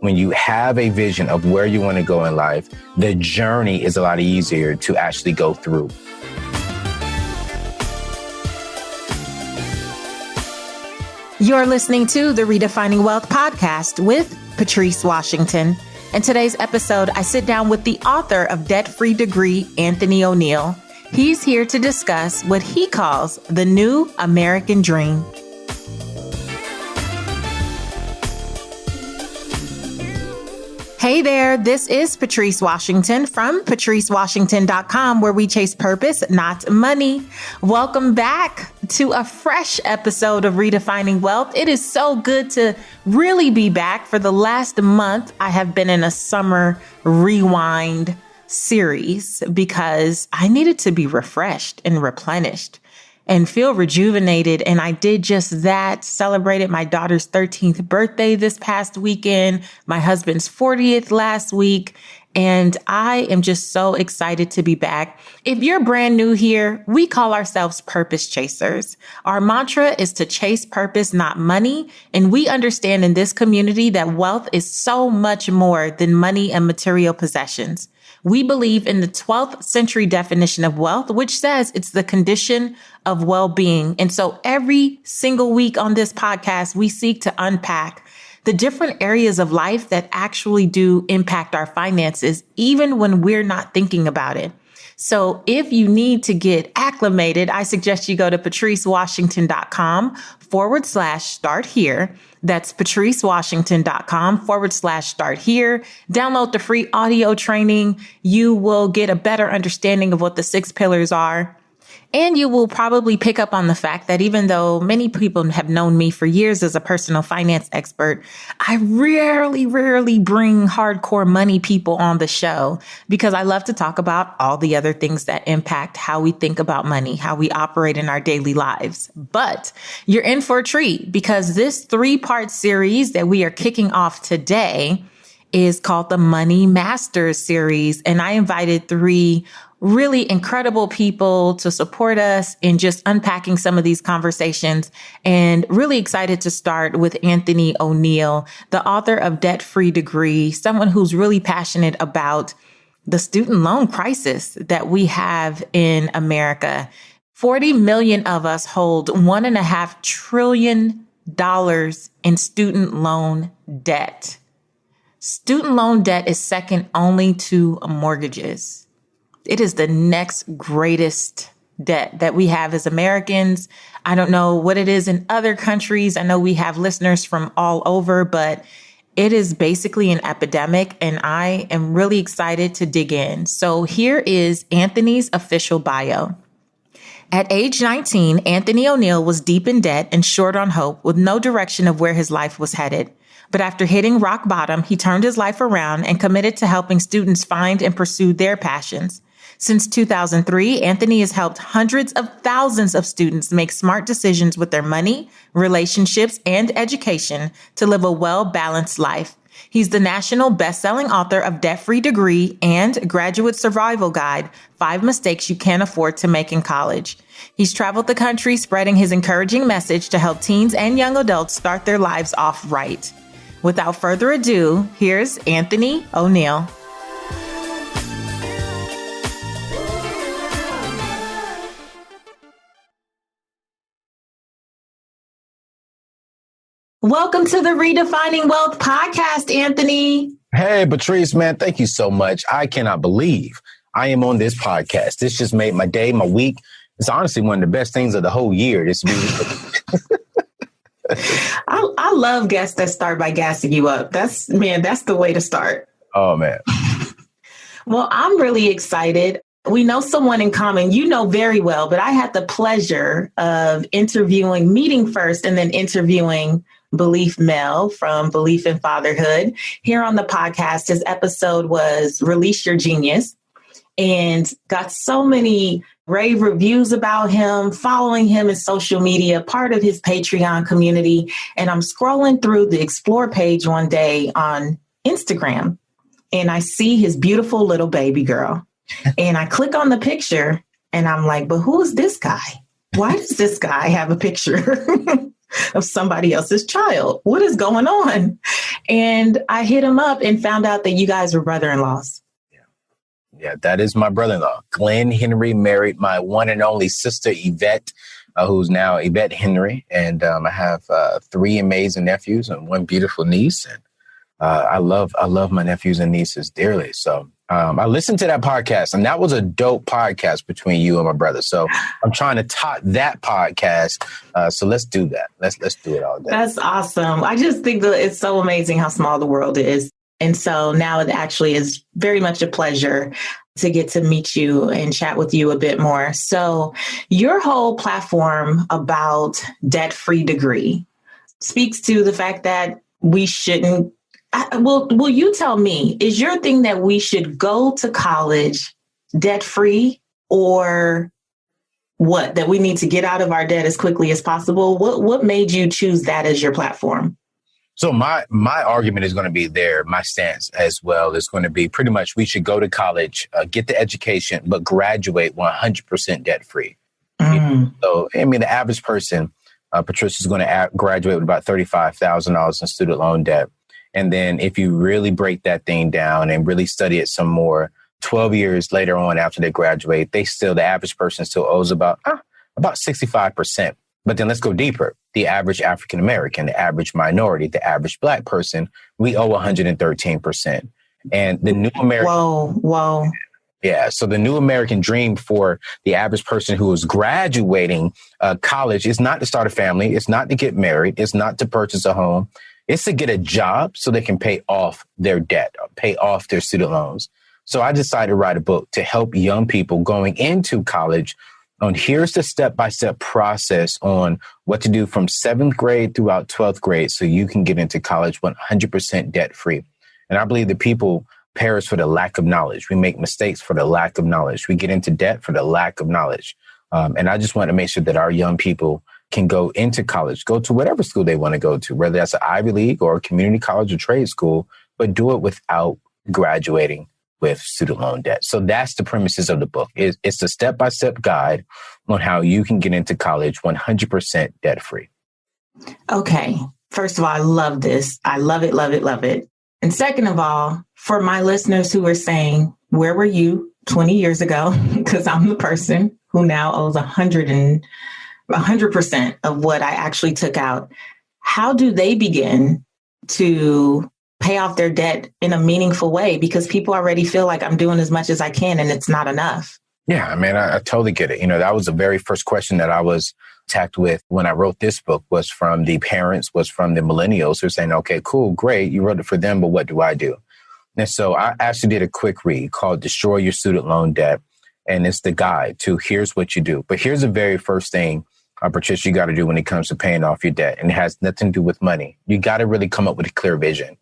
When you have a vision of where you want to go in life, the journey is a lot easier to actually go through. You're listening to the Redefining Wealth podcast with Patrice Washington. In today's episode, I sit down with the author of Debt-Free Degree, Anthony ONeal. He's here to discuss what he calls the new American dream. Hey there, this is Patrice Washington from patricewashington.com, where we chase purpose, not money. Welcome back to a fresh episode of Redefining Wealth. It is so good to really be back. For the last month, I have been in a summer rewind series because I needed to be refreshed and replenished and feel rejuvenated. And I did just that, celebrated my daughter's 13th birthday this past weekend, my husband's 40th last week. And I am just so excited to be back. If you're brand new here, we call ourselves purpose chasers. Our mantra is to chase purpose, not money. And we understand in this community that wealth is so much more than money and material possessions. We believe in the 12th century definition of wealth, which says it's the condition of well-being. And so every single week on this podcast, we seek to unpack the different areas of life that actually do impact our finances, even when we're not thinking about it. So if you need to get acclimated, I suggest you go to patricewashington.com/start here. That's patricewashington.com/start here. Download the free audio training. You will get a better understanding of what the 6 pillars are. And you will probably pick up on the fact that even though many people have known me for years as a personal finance expert, I rarely bring hardcore money people on the show because I love to talk about all the other things that impact how we think about money, how we operate in our daily lives. But you're in for a treat because this 3-part series that we are kicking off today is called the Money Masters series. And I invited 3 really incredible people to support us in just unpacking some of these conversations, and really excited to start with Anthony ONeal, the author of Debt-Free Degree, someone who's really passionate about the student loan crisis that we have in America. 40 million of us hold $1.5 trillion in student loan debt. Student loan debt is second only to mortgages. It is the next greatest debt that we have as Americans. I don't know what it is in other countries. I know we have listeners from all over, but it is basically an epidemic, and I am really excited to dig in. So here is Anthony's official bio. At age 19, Anthony ONeal was deep in debt and short on hope, with no direction of where his life was headed. But after hitting rock bottom, he turned his life around and committed to helping students find and pursue their passions. Since 2003, Anthony has helped hundreds of thousands of students make smart decisions with their money, relationships, and education to live a well-balanced life. He's the national best-selling author of Debt-Free Degree and Graduate Survival Guide, 5 Mistakes You Can't Afford to Make in College. He's traveled the country spreading his encouraging message to help teens and young adults start their lives off right. Without further ado, here's Anthony ONeal. Welcome to the Redefining Wealth podcast, Anthony. Hey, Patrice, man, thank you so much. I cannot believe I am on this podcast. This just made my day, my week. It's honestly one of the best things of the whole year. This week. I love guests that start by gassing you up. That's the way to start. Oh, man. Well, I'm really excited. We know someone in common, you know very well, but I had the pleasure of meeting first and then interviewing Belief Mel from Belief in Fatherhood here on the podcast. His episode was Release Your Genius, and got so many rave reviews about him, following him in social media, part of his Patreon community. And I'm scrolling through the Explore page one day on Instagram, and I see his beautiful little baby girl. And I click on the picture and I'm like, but who is this guy? Why does this guy have a picture of somebody else's child. What is going on? And I hit him up and found out that you guys were brother-in-laws. Yeah, that is my brother-in-law. Glen Henry married my one and only sister, Yvette, who's now Yvette Henry. And I have 3 amazing nephews and 1 beautiful niece. And I love my nephews and nieces dearly. So I listened to that podcast, and that was a dope podcast between you and my brother. So I'm trying to top that podcast. So let's do that. Let's do it all day. That's awesome. I just think that it's so amazing how small the world is. And so now it actually is very much a pleasure to get to meet you and chat with you a bit more. So your whole platform about debt-free degree speaks to the fact that we shouldn't. Will you tell me, is your thing that we should go to college debt-free, or what, that we need to get out of our debt as quickly as possible? What made you choose that as your platform? So my argument is going to be there. My stance as well is going to be pretty much we should go to college, get the education, but graduate 100% debt free. So, I mean, the average person, Patricia, is going to graduate with about $35,000 in student loan debt. And then if you really break that thing down and really study it some more, 12 years later on after they graduate, the average person still owes about 65%. But then let's go deeper. The average African American, the average minority, the average Black person, we owe 113%. And the new American. Whoa. Yeah. So the new American dream for the average person who is graduating college is not to start a family. It's not to get married. It's not to purchase a home. It's to get a job so they can pay off their debt, pay off their student loans. So I decided to write a book to help young people going into college on here's the step-by-step process on what to do from 7th grade throughout 12th grade so you can get into college 100% debt-free. And I believe that people perish for the lack of knowledge. We make mistakes for the lack of knowledge. We get into debt for the lack of knowledge. And I just want to make sure that our young people can go into college, go to whatever school they want to go to, whether that's an Ivy League or a community college or trade school, but do it without graduating with student loan debt. So that's the premises of the book. It's a step-by-step guide on how you can get into college 100% debt-free. Okay. First of all, I love this. I love it, love it, love it. And second of all, for my listeners who are saying, where were you 20 years ago? Because I'm the person who now owes 100% of what I actually took out. How do they begin to pay off their debt in a meaningful way? Because people already feel like I'm doing as much as I can and it's not enough. Yeah, I mean, I totally get it. You know, that was the very first question that I was attacked with when I wrote this book was from the parents, was from the millennials who are saying, okay, cool, great. You wrote it for them, but what do I do? And so I actually did a quick read called Destroy Your Student Loan Debt. And it's the guide to here's what you do. But here's the very first thing, Patricia, you got to do when it comes to paying off your debt. And it has nothing to do with money. You got to really come up with a clear vision.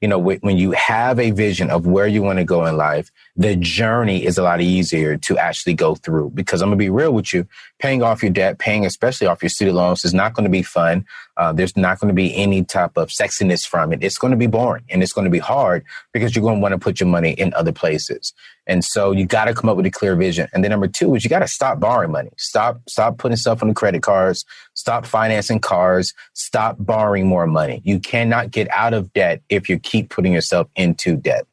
You know, when you have a vision of where you want to go in life, the journey is a lot easier to actually go through. Because I'm going to be real with you, paying off your debt, paying especially off your student loans is not going to be fun. There's not going to be any type of sexiness from it. It's going to be boring and it's going to be hard because you're going to want to put your money in other places. And so you got to come up with a clear vision. And then number 2 is you got to stop borrowing money. Stop putting stuff on the credit cards. Stop financing cars. Stop borrowing more money. You cannot get out of debt if you keep putting yourself into debt.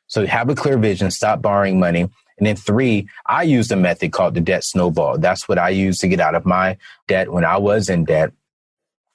So have a clear vision. Stop borrowing money. And then 3, I used a method called the debt snowball. That's what I used to get out of my debt when I was in debt.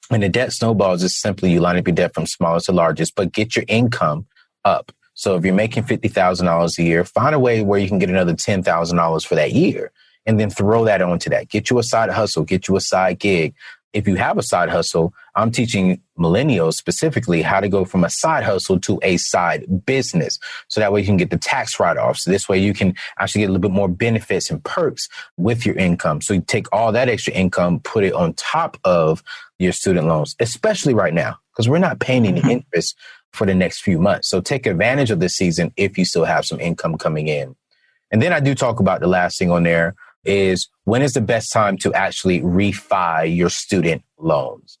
And the debt snowballs is simply you line up your debt from smallest to largest, but get your income up. So if you're making $50,000 a year, find a way where you can get another $10,000 for that year and then throw that onto that. Get you a side hustle, get you a side gig. If you have a side hustle, I'm teaching millennials specifically how to go from a side hustle to a side business. So that way you can get the tax write-off. So this way you can actually get a little bit more benefits and perks with your income. So you take all that extra income, put it on top of your student loans, especially right now, because we're not paying any interest for the next few months. So take advantage of this season if you still have some income coming in. And then I do talk about the last thing on there is when is the best time to actually refi your student loans?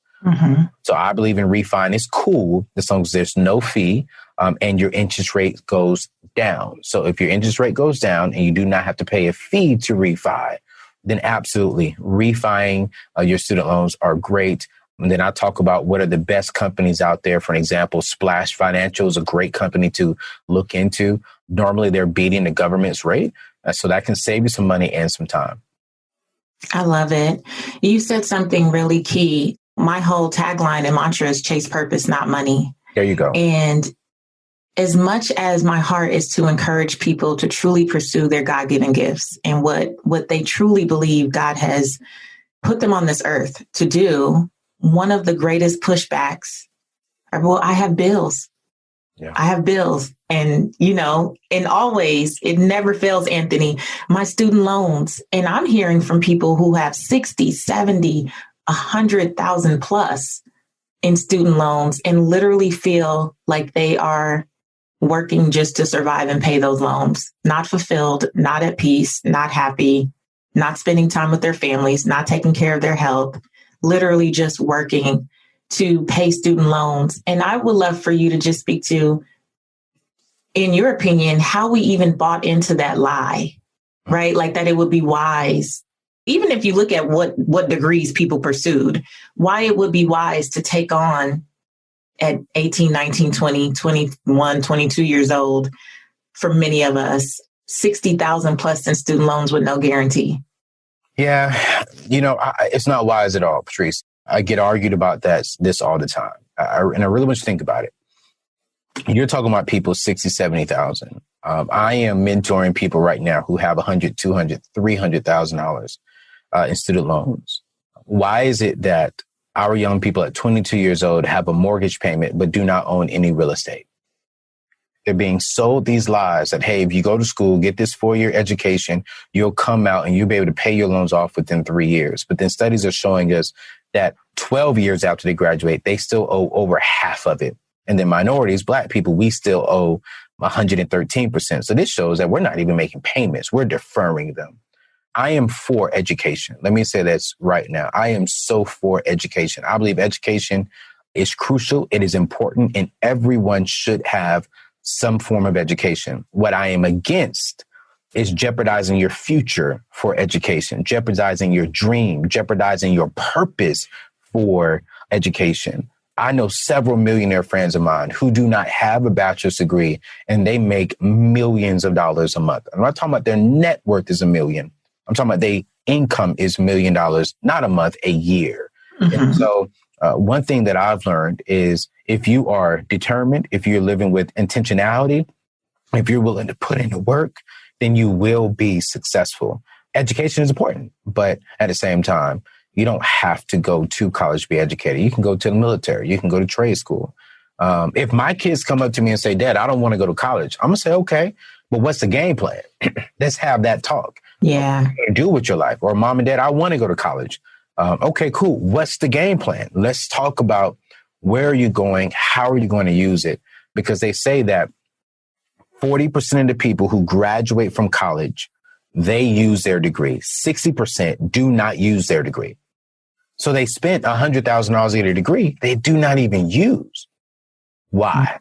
So I believe in refi. It's cool as long as there's no fee and your interest rate goes down. So if your interest rate goes down and you do not have to pay a fee to refi, then absolutely refining your student loans are great. And then I talk about what are the best companies out there. For an example, Splash Financial is a great company to look into. Normally, they're beating the government's rate. So that can save you some money and some time. I love it. You said something really key. My whole tagline and mantra is chase purpose, not money. There you go. And as much as my heart is to encourage people to truly pursue their God-given gifts and what they truly believe God has put them on this earth to do, one of the greatest pushbacks are, well, I have bills. Yeah. I have bills. And, and always, it never fails, Anthony, my student loans. And I'm hearing from people who have 60, 70, 100,000 plus in student loans and literally feel like they are working just to survive and pay those loans, not fulfilled, not at peace, not happy, not spending time with their families, not taking care of their health, literally just working to pay student loans. And I would love for you to just speak to, in your opinion, how we even bought into that lie, right? Like that it would be wise, even if you look at what degrees people pursued, why it would be wise to take on at 18, 19, 20, 21, 22 years old, for many of us, 60,000 plus in student loans with no guarantee. Yeah, it's not wise at all, Patrice. I get argued about this all the time. And I really want you to think about it. You're talking about people 60, 70,000. I am mentoring people right now who have $100,000, $200,000, $300,000 in student loans. Why is it that our young people at 22 years old have a mortgage payment but do not own any real estate? They're being sold these lies that, hey, if you go to school, get this 4-year education, you'll come out and you'll be able to pay your loans off within 3 years. But then studies are showing us that 12 years after they graduate, they still owe over half of it. And then minorities, Black people, we still owe 113%. So this shows that we're not even making payments. We're deferring them. I am for education. Let me say this right now. I am so for education. I believe education is crucial. It is important, and everyone should have some form of education. What I am against is jeopardizing your future for education, jeopardizing your dream, jeopardizing your purpose for education. I know several millionaire friends of mine who do not have a bachelor's degree and they make millions of dollars a month. I'm not talking about their net worth is $1 million. I'm talking about their income is $1 million, not a month, a year. Mm-hmm. And so one thing that I've learned is if you are determined, if you're living with intentionality, if you're willing to put in the work, then you will be successful. Education is important, but at the same time, you don't have to go to college to be educated. You can go to the military. You can go to trade school. If my kids come up to me and say, Dad, I don't want to go to college, I'm going to say, okay, but what's the game plan? Let's have that talk. Yeah. What do you do with your life? Or Mom and Dad, I want to go to college. Okay, cool. What's the game plan? Let's talk about where are you going? How are you going to use it? Because they say that 40% of the people who graduate from college, they use their degree. 60% do not use their degree. So they spent $100,000 to get a degree they do not even use. Why?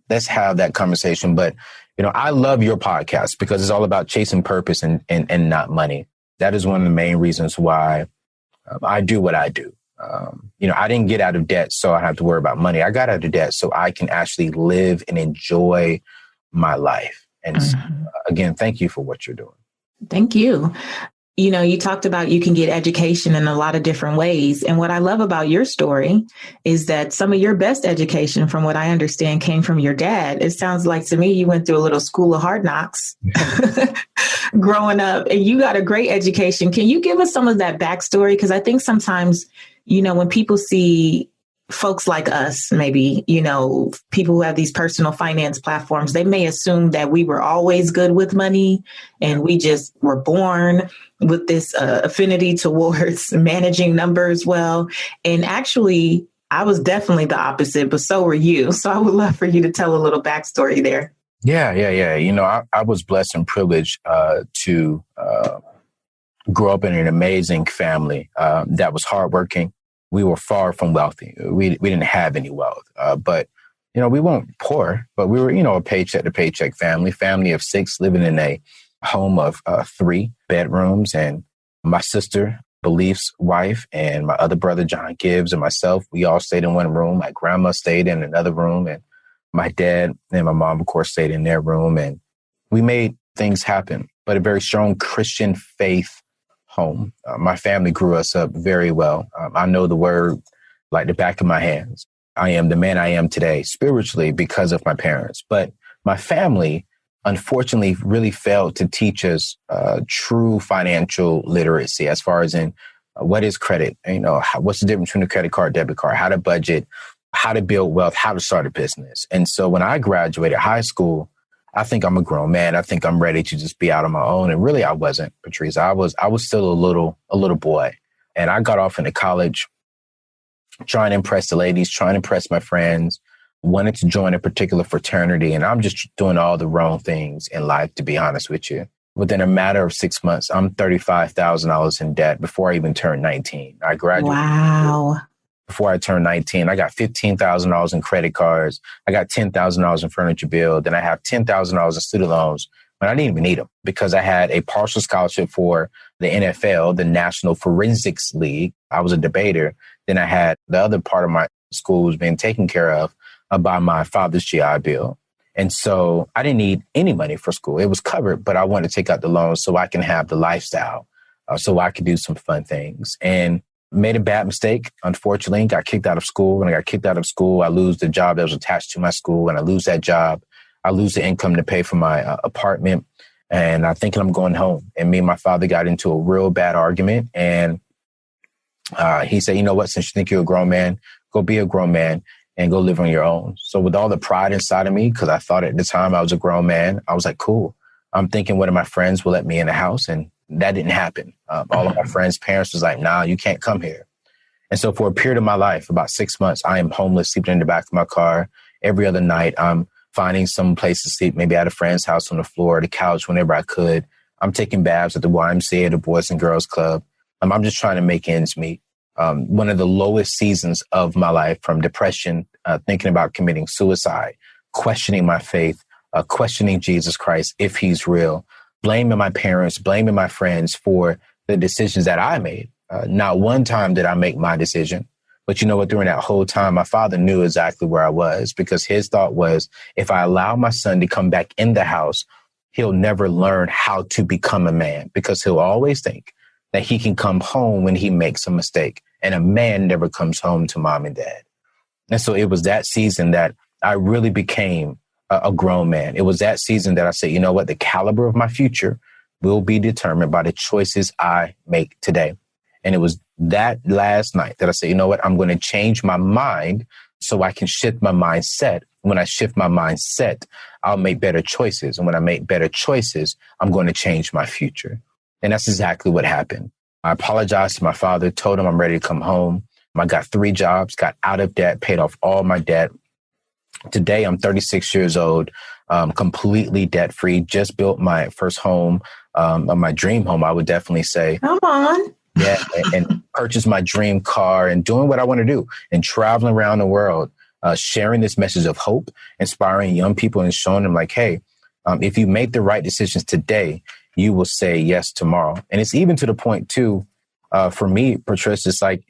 Let's have that conversation. But, I love your podcast because it's all about chasing purpose and not money. That is one of the main reasons why I do what I do. I didn't get out of debt so I have to worry about money. I got out of debt so I can actually live and enjoy my life. And again, thank you for what you're doing. Thank you. You talked about you can get education in a lot of different ways. And what I love about your story is that some of your best education, from what I understand, came from your dad. It sounds like to me you went through a little school of hard knocks growing up and you got a great education. Can you give us some of that backstory? Because I think sometimes, when people see folks like us, maybe, people who have these personal finance platforms, they may assume that we were always good with money and we just were born with this affinity towards managing numbers well. And actually, I was definitely the opposite, but so were you. So I would love for you to tell a little backstory there. Yeah. I was blessed and privileged to grow up in an amazing family that was hardworking. We were far from wealthy. We didn't have any wealth, but, we weren't poor, but we were, a paycheck to paycheck family of 6 living in a home of 3 bedrooms. And my sister Belief's wife and my other brother, John Gibbs, and myself, we all stayed in one room. My grandma stayed in another room, and my dad and my mom, of course, stayed in their room. And we made things happen, but a very strong Christian faith home. My family grew us up very well. I know the word like the back of my hands. I am the man I am today spiritually because of my parents. But my family, unfortunately, really failed to teach us true financial literacy as far as in what is credit, what's the difference between a credit card, debit card, how to budget, how to build wealth, how to start a business. And so when I graduated high school, I think I'm a grown man. I think I'm ready to just be out on my own. And really, I wasn't, Patrice. I was still a little boy. And I got off into college trying to impress the ladies, trying to impress my friends, wanted to join a particular fraternity. And I'm just doing all the wrong things in life, to be honest with you. Within a matter of 6 months, I'm $35,000 in debt before I even turned 19. I graduated. Wow. Before I turned 19, I got $15,000 in credit cards. I got $10,000 in furniture bill. Then I have $10,000 in student loans when I didn't even need them because I had a partial scholarship for the NFL, the National Forensics League. I was a debater. Then I had the other part of my school was being taken care of by my father's GI Bill. And so I didn't need any money for school. It was covered, but I wanted to take out the loans so I can have the lifestyle, so I could do some fun things. And made a bad mistake, unfortunately, got kicked out of school. When I got kicked out of school, I lose the job that was attached to my school. And I lose that job. I lose the income to pay for my apartment. And I'm thinking I'm going home. And me and my father got into a real bad argument. And he said, you know what, since you think you're a grown man, go be a grown man and go live on your own. So with all the pride inside of me, because I thought at the time I was a grown man, I was like, cool. I'm thinking one of my friends will let me in the house. And that didn't happen. All of my friends' parents was like, nah, you can't come here. And so for a period of my life, about 6 months, I am homeless, sleeping in the back of my car. Every other night, I'm finding some place to sleep, maybe at a friend's house on the floor, the couch, whenever I could. I'm taking baths at the YMCA, the Boys and Girls Club. I'm just trying to make ends meet. One of the lowest seasons of my life, from depression, thinking about committing suicide, questioning my faith, questioning Jesus Christ, if he's real, blaming my parents, blaming my friends for the decisions that I made. Not one time did I make my decision. But you know what? During that whole time, my father knew exactly where I was, because his thought was, if I allow my son to come back in the house, he'll never learn how to become a man, because he'll always think that he can come home when he makes a mistake. And a man never comes home to mom and dad. And so it was that season that I really became a grown man. It was that season that I said, you know what, the caliber of my future will be determined by the choices I make today. And it was that last night that I said, you know what, I'm going to change my mind so I can shift my mindset. When I shift my mindset, I'll make better choices. And when I make better choices, I'm going to change my future. And that's exactly what happened. I apologized to my father, told him I'm ready to come home. I got 3 jobs, got out of debt, paid off all my debt. Today, I'm 36 years old, completely debt-free, just built my first home, my dream home, I would definitely say. Come on. Yeah, and purchased my dream car and doing what I want to do and traveling around the world, sharing this message of hope, inspiring young people and showing them like, hey, if you make the right decisions today, you will say yes tomorrow. And it's even to the point, too, for me, Patrice, it's like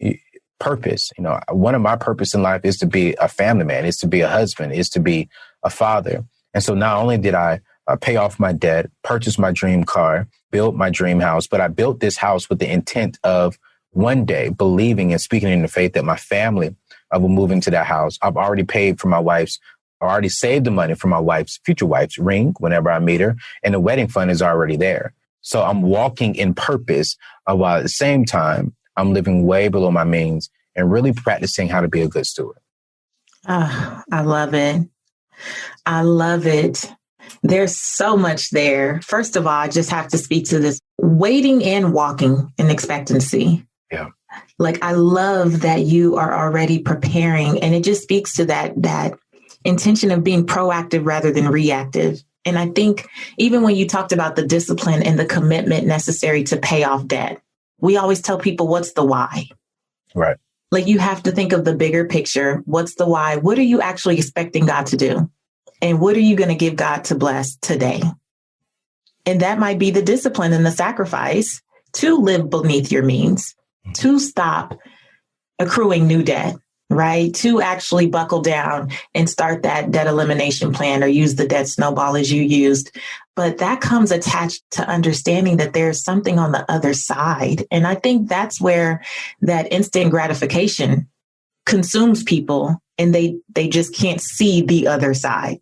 purpose. You know, one of my purpose in life is to be a family man, is to be a husband, is to be a father. And so not only did I pay off my debt, purchase my dream car, build my dream house, but I built this house with the intent of one day believing and speaking in the faith that my family will move into that house. I've already paid for my wife's, I already saved the money for my wife's, future wife's ring whenever I meet her, and the wedding fund is already there. So I'm walking in purpose while at the same time, I'm living way below my means and really practicing how to be a good steward. Oh, I love it. I love it. There's so much there. First of all, I just have to speak to this waiting and walking in expectancy. Yeah. Like, I love that you are already preparing, and it just speaks to that intention of being proactive rather than reactive. And I think even when you talked about the discipline and the commitment necessary to pay off debt, we always tell people, what's the why? Right. Like, you have to think of the bigger picture. What's the why? What are you actually expecting God to do? And what are you going to give God to bless today? And that might be the discipline and the sacrifice to live beneath your means. to stop accruing new debt, right? To actually buckle down and start that debt elimination plan or use the debt snowball as you used. But that comes attached to understanding that there's something on the other side. And I think that's where that instant gratification consumes people, and they just can't see the other side.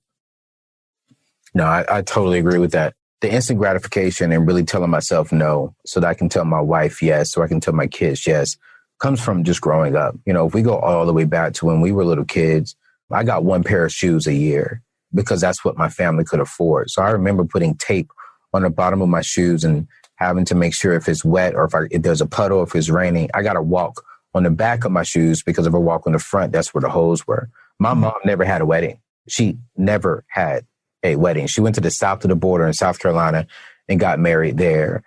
No, I totally agree with that. The instant gratification and really telling myself no so that I can tell my wife yes, so I can tell my kids yes, comes from just growing up. If we go all the way back to when we were little kids, I got one pair of shoes a year because that's what my family could afford. So I remember putting tape on the bottom of my shoes and having to make sure if it's wet or if there's a puddle, if it's raining, I got to walk on the back of my shoes because if I walk on the front, that's where the holes were. My mom never had a wedding. She never had a wedding. She went to the south of the border in South Carolina and got married there.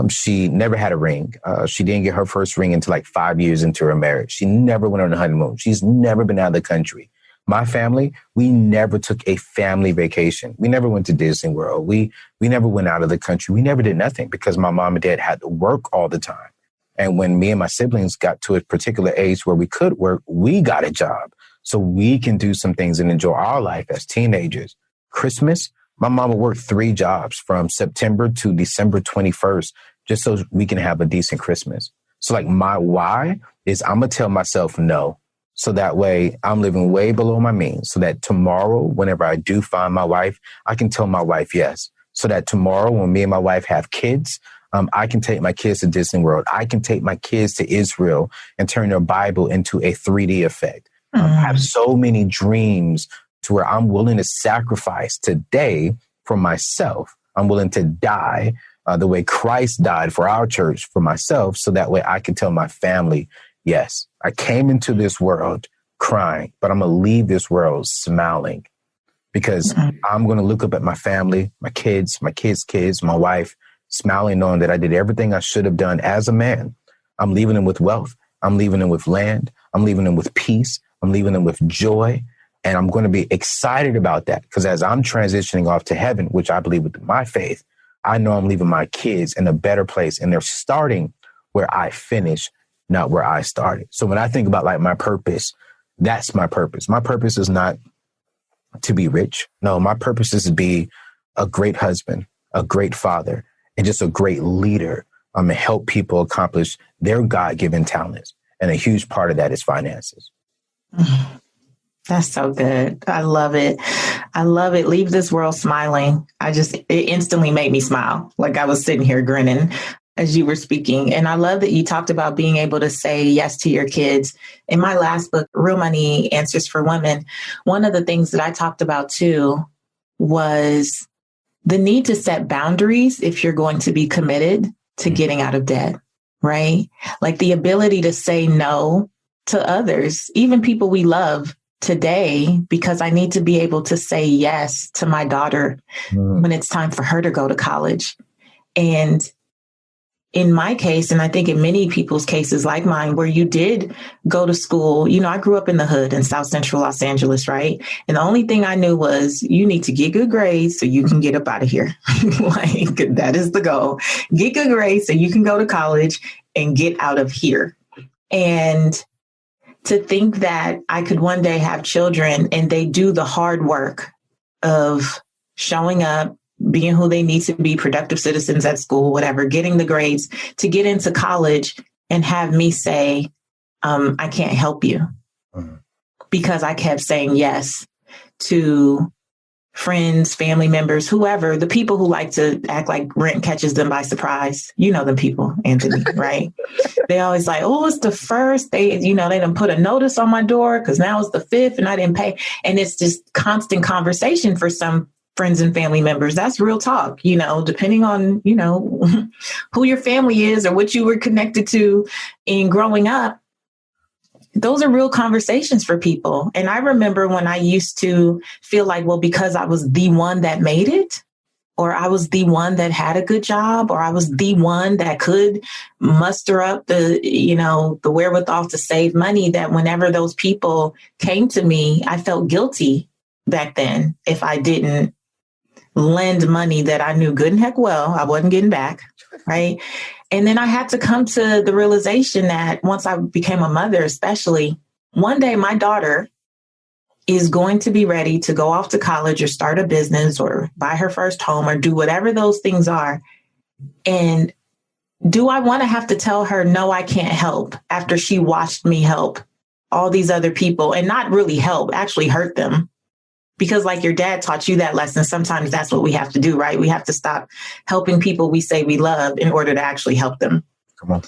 She never had a ring. She didn't get her first ring until like 5 years into her marriage. She never went on a honeymoon. She's never been out of the country. My family, we never took a family vacation. We never went to Disney World. We never went out of the country. We never did nothing because my mom and dad had to work all the time. And when me and my siblings got to a particular age where we could work, we got a job so we can do some things and enjoy our life as teenagers. Christmas, my mama worked 3 jobs from September to December 21st, just so we can have a decent Christmas. So like my why is I'm going to tell myself no. So that way I'm living way below my means so that tomorrow, whenever I do find my wife, I can tell my wife yes. So that tomorrow when me and my wife have kids, I can take my kids to Disney World. I can take my kids to Israel and turn their Bible into a 3D effect. I have so many dreams to where I'm willing to sacrifice today for myself. I'm willing to die the way Christ died for our church, for myself, so that way I can tell my family, yes, I came into this world crying, but I'm going to leave this world smiling because I'm going to look up at my family, my kids' kids, my wife, smiling, knowing that I did everything I should have done as a man. I'm leaving them with wealth. I'm leaving them with land. I'm leaving them with peace. I'm leaving them with joy. And I'm going to be excited about that because as I'm transitioning off to heaven, which I believe with my faith, I know I'm leaving my kids in a better place and they're starting where I finished, not where I started. So when I think about like my purpose, that's my purpose. My purpose is not to be rich. No, my purpose is to be a great husband, a great father, and just a great leader and help people accomplish their God-given talents. And a huge part of that is finances. That's so good. I love it. I love it. Leave this world smiling. It instantly made me smile. Like I was sitting here grinning as you were speaking. And I love that you talked about being able to say yes to your kids. In my last book, Real Money Answers for Women, one of the things that I talked about too was the need to set boundaries if you're going to be committed to getting out of debt, right? Like the ability to say no to others, even people we love today, because I need to be able to say yes to my daughter when it's time for her to go to college. And in my case, and I think in many people's cases like mine, where you did go to school, I grew up in the hood in South Central Los Angeles, right? And the only thing I knew was you need to get good grades so you can get up out of here. Like that is the goal. Get good grades so you can go to college and get out of here. And to think that I could one day have children and they do the hard work of showing up, being who they need to be, productive citizens at school, whatever, getting the grades to get into college and have me say, I can't help you because I kept saying yes to friends, family members, whoever, the people who like to act like rent catches them by surprise. You know them people, Anthony, right? They always like, oh, it's the first. They done put a notice on my door because now it's the 5th and I didn't pay. And it's just constant conversation for some friends and family members. That's real talk, depending on, who your family is or what you were connected to in growing up. Those are real conversations for people. And I remember when I used to feel like, well, because I was the one that made it, or I was the one that had a good job, or I was the one that could muster up the wherewithal to save money, that whenever those people came to me, I felt guilty back then if I didn't lend money that I knew good and heck well I wasn't getting back. Right. And then I had to come to the realization that once I became a mother, especially one day, my daughter is going to be ready to go off to college or start a business or buy her first home or do whatever those things are. And do I want to have to tell her, no, I can't help after she watched me help all these other people and not really help, actually hurt them? Because like your dad taught you that lesson, sometimes that's what we have to do, right? We have to stop helping people we say we love in order to actually help them. Come on.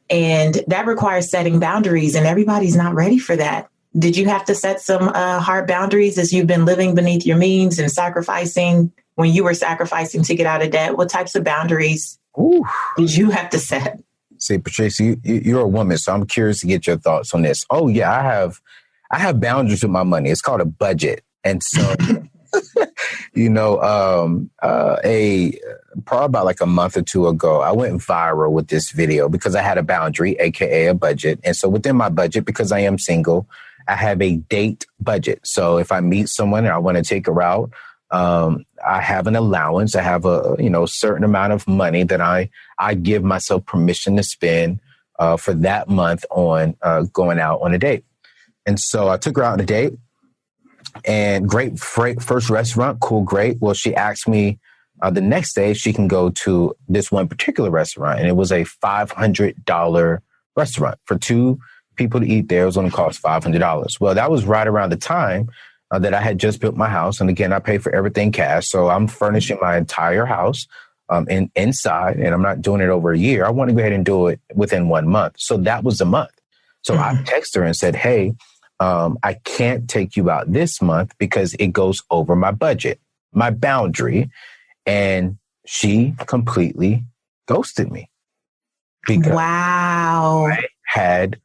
And that requires setting boundaries, and everybody's not ready for that. Did you have to set some hard boundaries as you've been living beneath your means and sacrificing when you were sacrificing to get out of debt? What types of boundaries did you have to set? See, Patrice, you're a woman, so I'm curious to get your thoughts on this. Oh, yeah, I have boundaries with my money. It's called a budget. And so, probably about like a month or two ago, I went viral with this video because I had a boundary, AKA a budget. And so within my budget, because I am single, I have a date budget. So if I meet someone and I want to take her out, I have an allowance. I have a certain amount of money that I give myself permission to spend for that month on going out on a date. And so I took her out on a date. And great first restaurant, cool, great. Well, she asked me the next day she can go to this one particular restaurant, and it was a $500 restaurant for two people to eat there. It was going to cost $500. Well, that was right around the time that I had just built my house, and again, I pay for everything cash, so I'm furnishing my entire house inside, and I'm not doing it over a year. I want to go ahead and do it within 1 month. So that was the month. So I texted her and said, "Hey, I can't take you out this month because it goes over my budget, my boundary." And she completely ghosted me because I had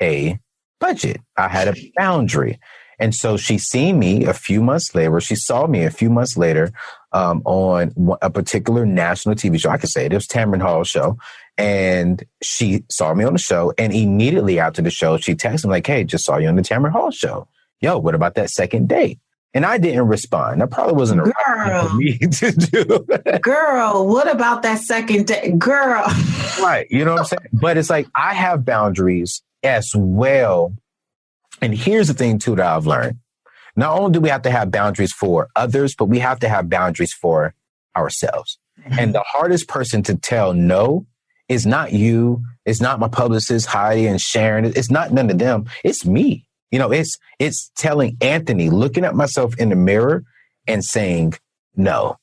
a budget. I had a boundary. And so she saw me a few months later on a particular national TV show. I could say it was Tamron Hall's show. And she saw me on the show, and immediately after the show, she texted me like, "Hey, just saw you on the Tamron Hall show. Yo, what about that second date?" And I didn't respond. That probably wasn't a right thing for me to do. Girl, what about that second date? Girl. Right. You know what I'm saying? But it's like, I have boundaries as well. And here's the thing, too, that I've learned. Not only do we have to have boundaries for others, but we have to have boundaries for ourselves. And the hardest person to tell no is not you. It's not my publicist, Heidi and Sharon. It's not none of them. It's me. It's telling Anthony, looking at myself in the mirror and saying, no.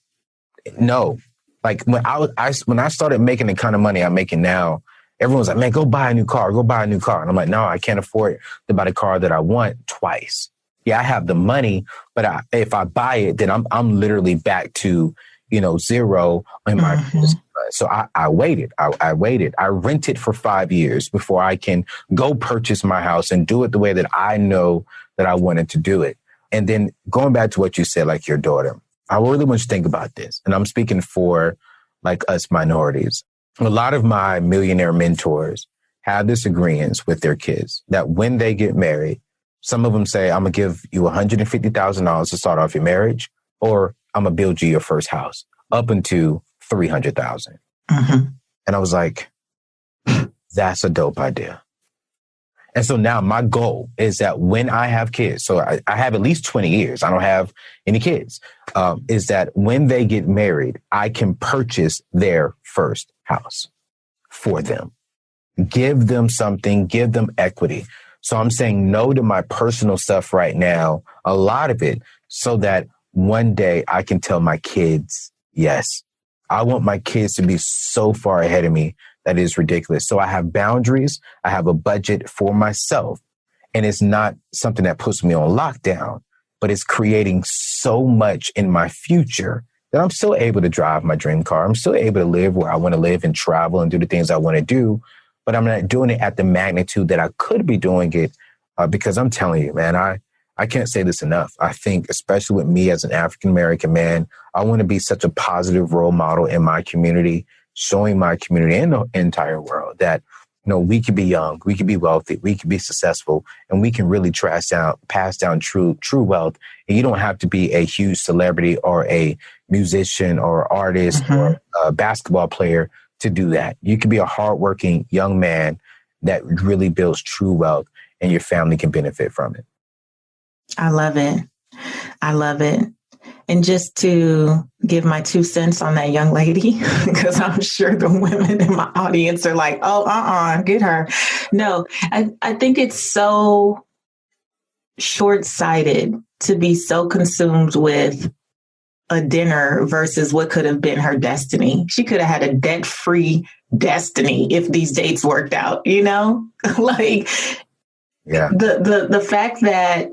Like when I started making the kind of money I'm making now, everyone's like, "Man, go buy a new car. And I'm like, no, I can't afford to buy the car that I want twice. Yeah, I have the money, but if I buy it, then I'm literally back to, zero in my business. So I waited. I waited. I rented for 5 years before I can go purchase my house and do it the way that I know that I wanted to do it. And then going back to what you said, like your daughter, I really want you to think about this. And I'm speaking for like us minorities. A lot of my millionaire mentors have this agreement with their kids that when they get married, some of them say, "I'm going to give you $150,000 to start off your marriage," or "I'm going to build you your first house," up into $300,000. And I was like, that's a dope idea. And so now my goal is that when I have kids, so I have at least 20 years, I don't have any kids, is that when they get married, I can purchase their first house for them, give them something, give them equity. So I'm saying no to my personal stuff right now, a lot of it, so that one day I can tell my kids, yes, I want my kids to be so far ahead of me that is ridiculous. So I have boundaries. I have a budget for myself. And it's not something that puts me on lockdown, but it's creating so much in my future that I'm still able to drive my dream car. I'm still able to live where I want to live and travel and do the things I want to do. But I'm not doing it at the magnitude that I could be doing it because I'm telling you, man, I can't say this enough. I think, especially with me as an African-American man, I want to be such a positive role model in my community, showing my community and the entire world that, we can be young, we can be wealthy, we can be successful, and we can really pass down true wealth. And you don't have to be a huge celebrity or a musician or artist or a basketball player to do that. You can be a hardworking young man that really builds true wealth, and your family can benefit from it. I love it. I love it. And just to give my 2 cents on that young lady, because I'm sure the women in my audience are like, oh, get her. No, I think it's so short-sighted to be so consumed with a dinner versus what could have been her destiny. She could have had a debt-free destiny if these dates worked out, like the fact that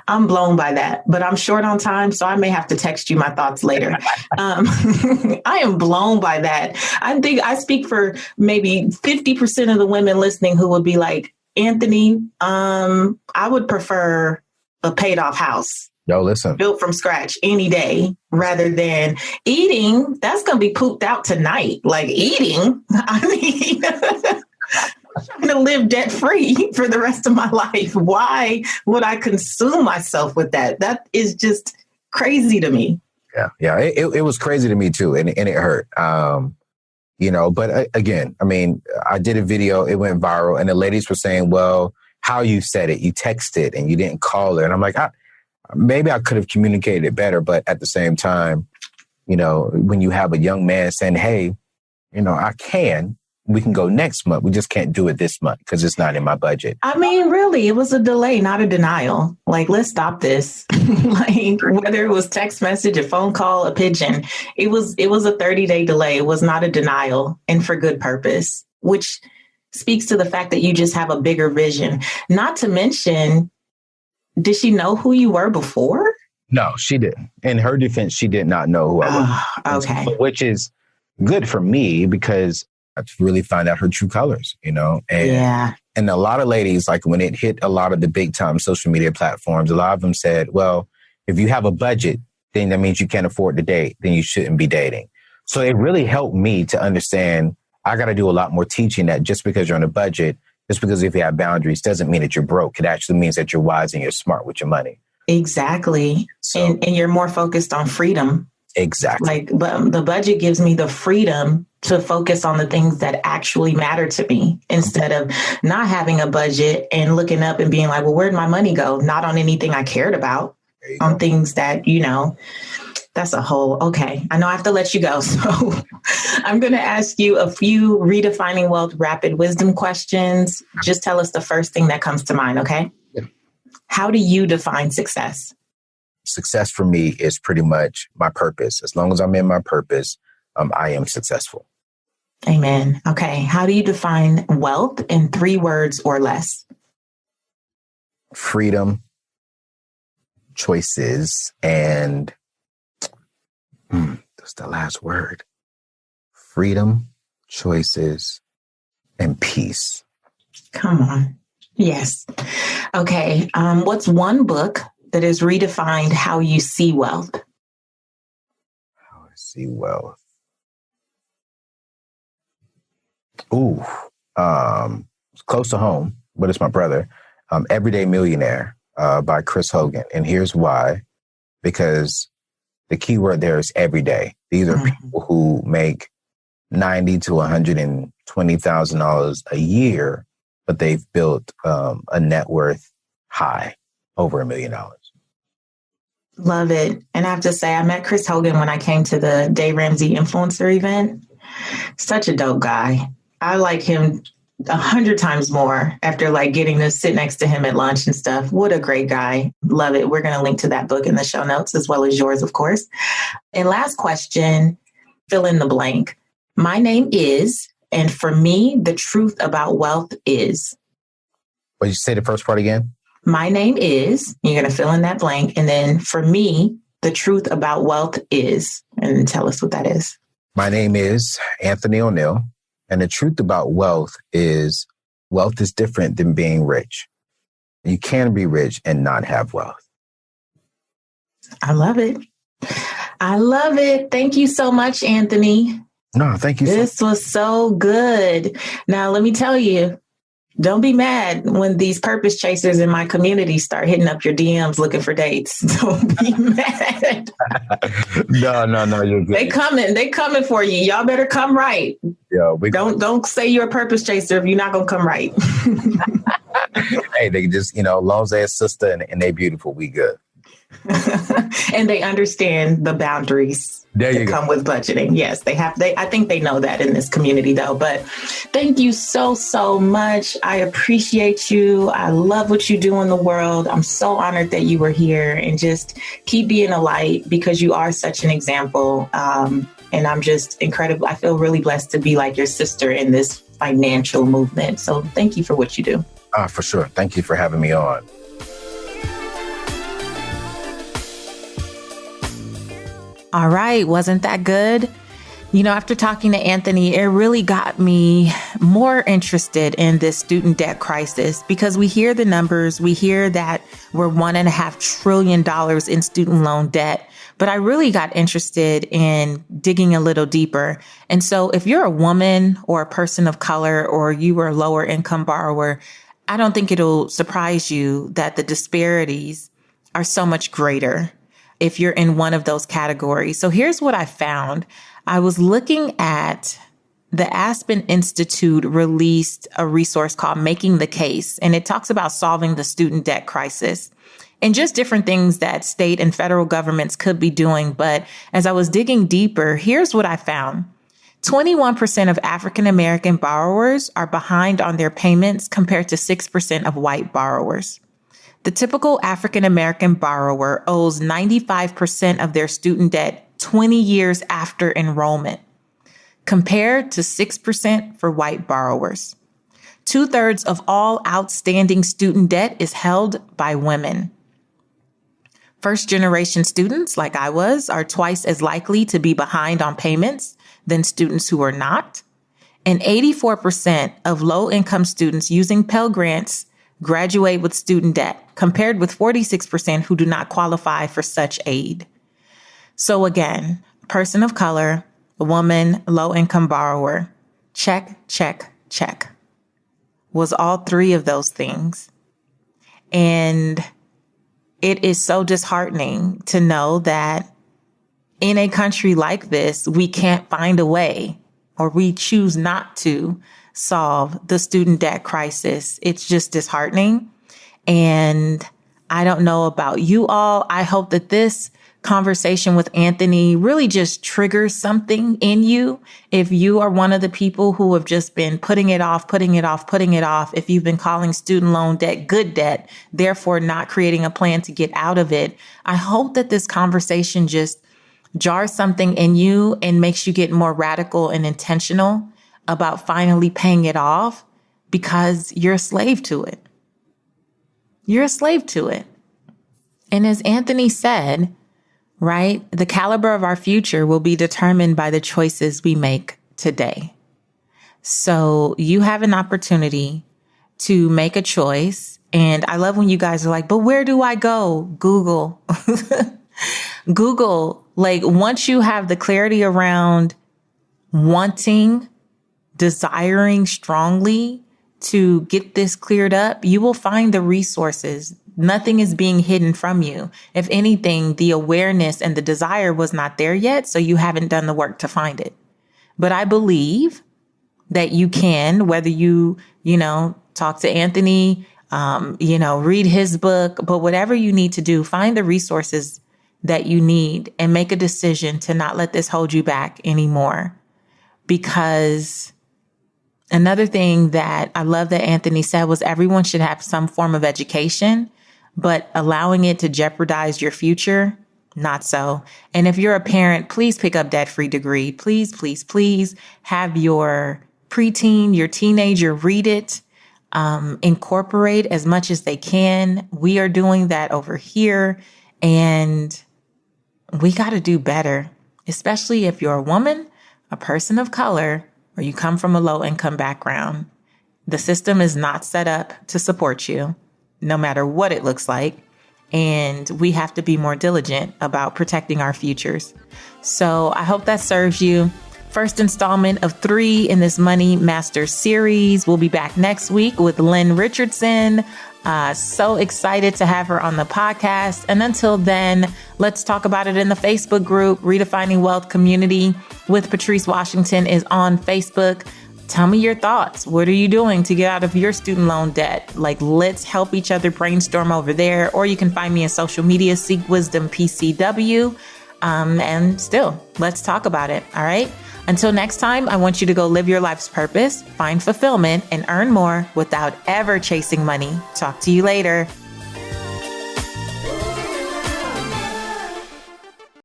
I'm blown by that, but I'm short on time, so I may have to text you my thoughts later. I am blown by that. I think I speak for maybe 50% of the women listening who would be like, Anthony, I would prefer a paid off house. Yo, listen. Built from scratch any day rather than eating. That's going to be pooped out tonight. Like eating. I mean, I'm trying to live debt free for the rest of my life. Why would I consume myself with that? That is just crazy to me. Yeah. It was crazy to me too. And it hurt. But again, I mean, I did a video, it went viral, and the ladies were saying, well, how you said it, you texted and you didn't call her. And I'm like, maybe I could have communicated it better. But at the same time, when you have a young man saying, hey, we can go next month. We just can't do it this month because it's not in my budget. I mean, really, it was a delay, not a denial. Like, let's stop this. Like, whether it was text message, a phone call, a pigeon, it was a 30-day delay. It was not a denial, and for good purpose, which speaks to the fact that you just have a bigger vision. Not to mention, did she know who you were before? No, she didn't. In her defense, she did not know who I was. Okay. Which is good for me because I really find out her true colors, And a lot of ladies, like when it hit a lot of the big time social media platforms, a lot of them said, well, if you have a budget, then that means you can't afford to date, then you shouldn't be dating. So it really helped me to understand I got to do a lot more teaching that just because you're on a budget, just because if you have boundaries doesn't mean that you're broke. It actually means that you're wise and you're smart with your money. Exactly. So, and you're more focused on freedom. Exactly. But the budget gives me the freedom to focus on the things that actually matter to me instead of not having a budget and looking up and being like, well, where'd my money go? Not on anything I cared about, on things that, that's a whole, okay. I know I have to let you go. So I'm going to ask you a few redefining wealth rapid wisdom questions. Just tell us the first thing that comes to mind. Okay. Yeah. How do you define success? Success for me is pretty much my purpose. As long as I'm in my purpose, I am successful. Amen. Okay. How do you define wealth in 3 words or less? Freedom, choices, and that's the last word. Freedom, choices, and peace. Come on. Yes. Okay. What's one book that has redefined how you see wealth? How I see wealth. Ooh, it's close to home, but it's my brother. Everyday Millionaire by Chris Hogan. And here's why. Because the key word there is everyday. These are people who make $90,000 to $120,000 a year, but they've built a net worth high over $1 million. Love it. And I have to say, I met Chris Hogan when I came to the Dave Ramsey influencer event. Such a dope guy. I like him 100 times more after getting to sit next to him at lunch and stuff. What a great guy. Love it. We're going to link to that book in the show notes as well as yours, of course. And last question, fill in the blank. My name is, and for me, the truth about wealth is. What did you say the first part again? My name is, you're going to fill in that blank. And then for me, the truth about wealth is, and tell us what that is. My name is Anthony ONeal. And the truth about wealth is different than being rich. You can be rich and not have wealth. I love it. I love it. Thank you so much, Anthony. No, thank you. This was so good. Now, let me tell you, Don't be mad when these purpose chasers in my community start hitting up your DMs looking for dates. Don't be mad. No, you're good. They coming for you. Y'all better come right. Yeah, don't say you're a purpose chaser if you're not gonna come right. Hey, they just, long as they're a sister and they beautiful, we good. And they understand the boundaries that come with budgeting. Yes, I think they know that in this community though. But thank you so much. I appreciate you. I love what you do in the world. I'm so honored that you were here, and just keep being a light, because you are such an example. And I'm just incredible. I feel really blessed to be like your sister in this financial movement. So thank you for what you do. For sure. Thank you for having me on. All right. Wasn't that good? After talking to Anthony, it really got me more interested in this student debt crisis, because we hear the numbers. We hear that we're $1.5 trillion in student loan debt. But I really got interested in digging a little deeper. And so if you're a woman or a person of color, or you are a lower income borrower, I don't think it'll surprise you that the disparities are so much greater if you're in one of those categories. So here's what I found. I was looking at the Aspen Institute released a resource called Making the Case, and it talks about solving the student debt crisis and just different things that state and federal governments could be doing. But as I was digging deeper, here's what I found. 21% of African American borrowers are behind on their payments, compared to 6% of white borrowers. The typical African American borrower owes 95% of their student debt 20 years after enrollment, compared to 6% for white borrowers. 2/3 of all outstanding student debt is held by women. First-generation students, like I was, are twice as likely to be behind on payments than students who are not. And 84% of low-income students using Pell Grants graduate with student debt, compared with 46% who do not qualify for such aid. So again, a person of color, a woman, low-income borrower, check, check, check. Was all three of those things. And it is so disheartening to know that in a country like this, we can't find a way, or we choose not to solve the student debt crisis. It's just disheartening. And I don't know about you all. I hope that this conversation with Anthony really just triggers something in you. If you are one of the people who have just been putting it off, if you've been calling student loan debt good debt, therefore not creating a plan to get out of it, I hope that this conversation just jars something in you and makes you get more radical and intentional about finally paying it off, because you're a slave to it. You're a slave to it. And as Anthony said, right, the caliber of our future will be determined by the choices we make today. So you have an opportunity to make a choice. And I love when you guys are like, but where do I go? Google. Google, like, once you have the clarity around wanting, desiring strongly to get this cleared up, you will find the resources. Nothing is being hidden from you. If anything, the awareness and the desire was not there yet, so you haven't done the work to find it. But I believe that you can, whether you talk to Anthony, read his book, but whatever you need to do, find the resources that you need and make a decision to not let this hold you back anymore. Because another thing that I love that Anthony said was everyone should have some form of education, but allowing it to jeopardize your future, not so. And if you're a parent, please pick up Debt-Free Degree. Please, please, please have your preteen, your teenager read it, incorporate as much as they can. We are doing that over here, and we got to do better, especially if you're a woman, a person of color, or you come from a low-income background. The system is not set up to support you, no matter what it looks like. And we have to be more diligent about protecting our futures. So I hope that serves you. first installment of 3 in this Money Master series. We'll be back next week with Glen Richardson. So excited to have her on the podcast. And until then, let's talk about it in the Facebook group. Redefining Wealth Community with Patrice Washington is on Facebook. Tell me your thoughts. What are you doing to get out of your student loan debt? Like, let's help each other brainstorm over there. Or you can find me on social media, Seek Wisdom PCW. And still, let's talk about it. All right. Until next time, I want you to go live your life's purpose, find fulfillment, and earn more without ever chasing money. Talk to you later.